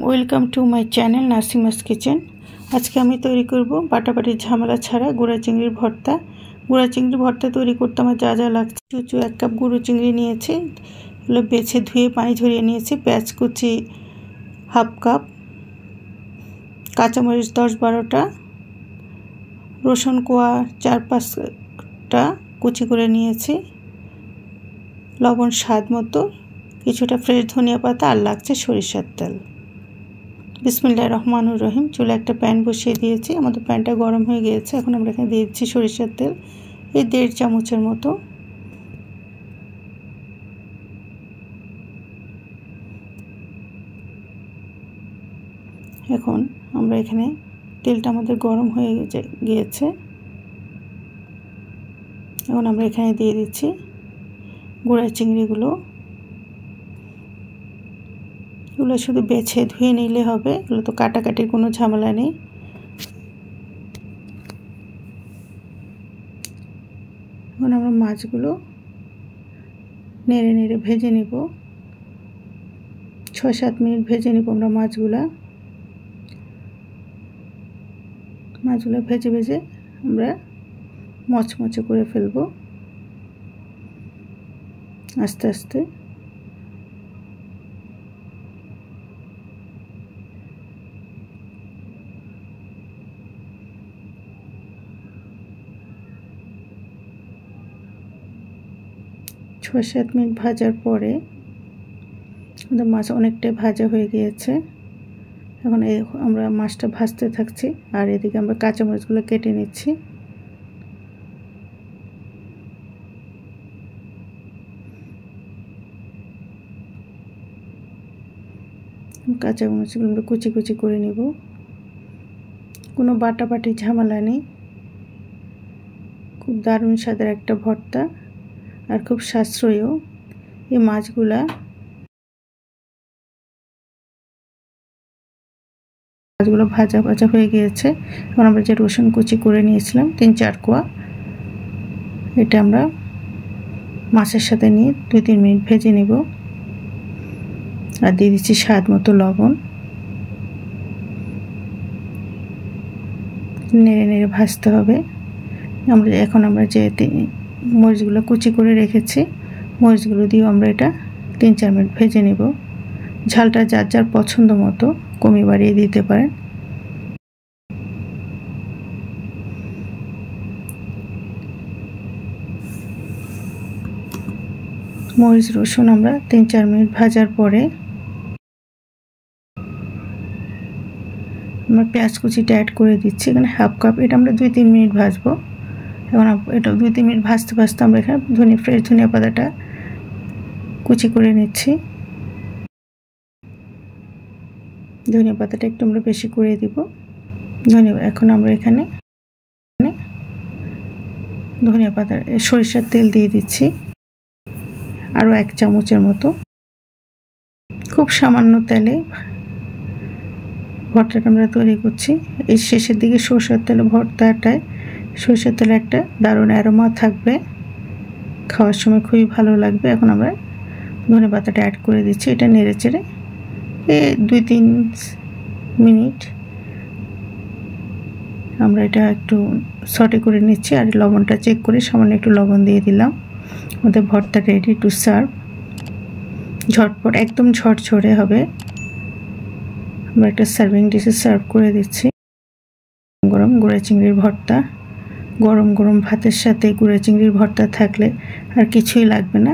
Welcome to my channel Nasima's kitchen. আজকে আমি তৈরি করব বাটাবাটির ঝামেলা ছাড়া গুঁড়া চিংড়ির ভর্তা। গুঁড়া চিংড়ির ভর্তা তৈরি করতে আমার যা যা লাগছে, চুচু 1 কাপ গুঁড়ো চিংড়ি নিয়েছি, এগুলো বেছে ধুয়ে পানি ঝরিয়ে নিয়েছি। পেঁয়াজ কুচি 1/2 কাপ, কাঁচামরিচ 10-12টা, রসুন কোয়া 4-5টা কুচি করে নিয়েছি, লবণ স্বাদ মতো, কিছুটা ফ্রেশ ধনিয়া পাতা, আর লাগছে সরিষার তেল। বিসমিল্লাহির রহমানির রহিম। চুলে একটা প্যান বসিয়ে দিয়েছি, আমাদের প্যানটা গরম হয়ে গিয়েছে। এখন আমরা এখানে দিয়ে দিচ্ছি সরিষার তেল, এই 1.5 চামচের মতো। এখন আমরা এখানে তেলটা আমাদের গরম হয়ে গিয়েছে, এখন আমরা এখানে দিয়ে দিচ্ছি গুঁড়া চিংড়িগুলো। এগুলো শুধু বেছে ধুয়ে নিলে হবে, এগুলো তো কাটাকাটির কোনো ঝামেলা নেই। এখন আমরা মাছগুলো নেড়ে নেড়ে ভেজে নিব, 6-7 মিনিট ভেজে নিব আমরা মাছগুলো ভেজে ভেজে আমরা মচমচে করে ফেলবো আস্তে আস্তে। ছয় 7 মিনিট ভাজার পরে আমাদের মাছ অনেকটাই ভাজা হয়ে গিয়েছে। এখন আমরা মাছটা ভাজতে থাকছি, আর এদিকে আমরা কাঁচামরিচগুলো কেটে নিচ্ছি। কাঁচামরিচগুলো আমরা কুচি কুচি করে নিব, কোনো বাটাবাটি ঝামেলা নেই। খুব দারুণ স্বাদের একটা ভর্তা, আর খুব সাশ্রয়ও। এই মাছগুলো ভাজা ভাজা হয়ে গিয়েছে। এখন আমরা যে রসুন কুচি করে নিয়েছিলাম 3-4 কোয়া, এটা আমরা মাছের সাথে নিয়ে 2-3 মিনিট ভেজে নিব, আর দিয়ে দিচ্ছি স্বাদ মতো লবণ। নেড়ে নেড়ে ভাজতে হবে। এখন আমরা যে মরিচগুলো কুচি করে রেখেছি, মরিচগুলো দিয়ে আমরা এটা 3-4 মিনিট ভেজে নেব। ঝালটা যার যার পছন্দ মতো কমিয়ে বাড়িয়ে দিতে পারেন। মরিচ রসুন আমরা 3-4 মিনিট ভাজার পরে আমরা পেঁয়াজ কুচিটা অ্যাড করে দিচ্ছি, এখানে 1/2 কাপ। এটা আমরা 2-3 মিনিট ভাজবো। এখন এটা 2-3 মিনিট ভাজতে ভাজতে আমরা এখানে ফ্রেশ ধনিয়া পাতাটা কুচি করে নিচ্ছি। ধনিয়া পাতাটা একটু আমরা বেশি করে দিব। এখন আমরা এখানে ধনিয়া পাতার সরিষার তেল দিয়ে দিচ্ছি, আরও 1 চামচের মতো। খুব সামান্য তেলে ভর্তাটা আমরা তৈরি করছি। এই শেষের দিকে সরষের তেলে ভর্তাটায় সরষের তেলে একটা দারুণ অ্যারোমা থাকবে, খাওয়ার সময় খুবই ভালো লাগবে। এখন আমরা ধনে পাতাটা অ্যাড করে দিচ্ছি, এটা নেড়ে চেড়ে 2-3 মিনিট আমরা এটা একটু সটে করে নিচ্ছি। আর লবণটা চেক করে সামান্য একটু লবণ দিয়ে দিলাম। আমাদের ভর্তা রেডি টু সার্ভ। ঝটপট, একদম ঝরঝরে হবে। আমরা একটা সার্ভিং ডিশে সার্ভ করে দিচ্ছি। গরম গুঁড়া চিংড়ির ভর্তা, গরম গরম ভাতের সাথে গুঁড়া চিংড়ির ভর্তা থাকলে আর কিছুই লাগবে না।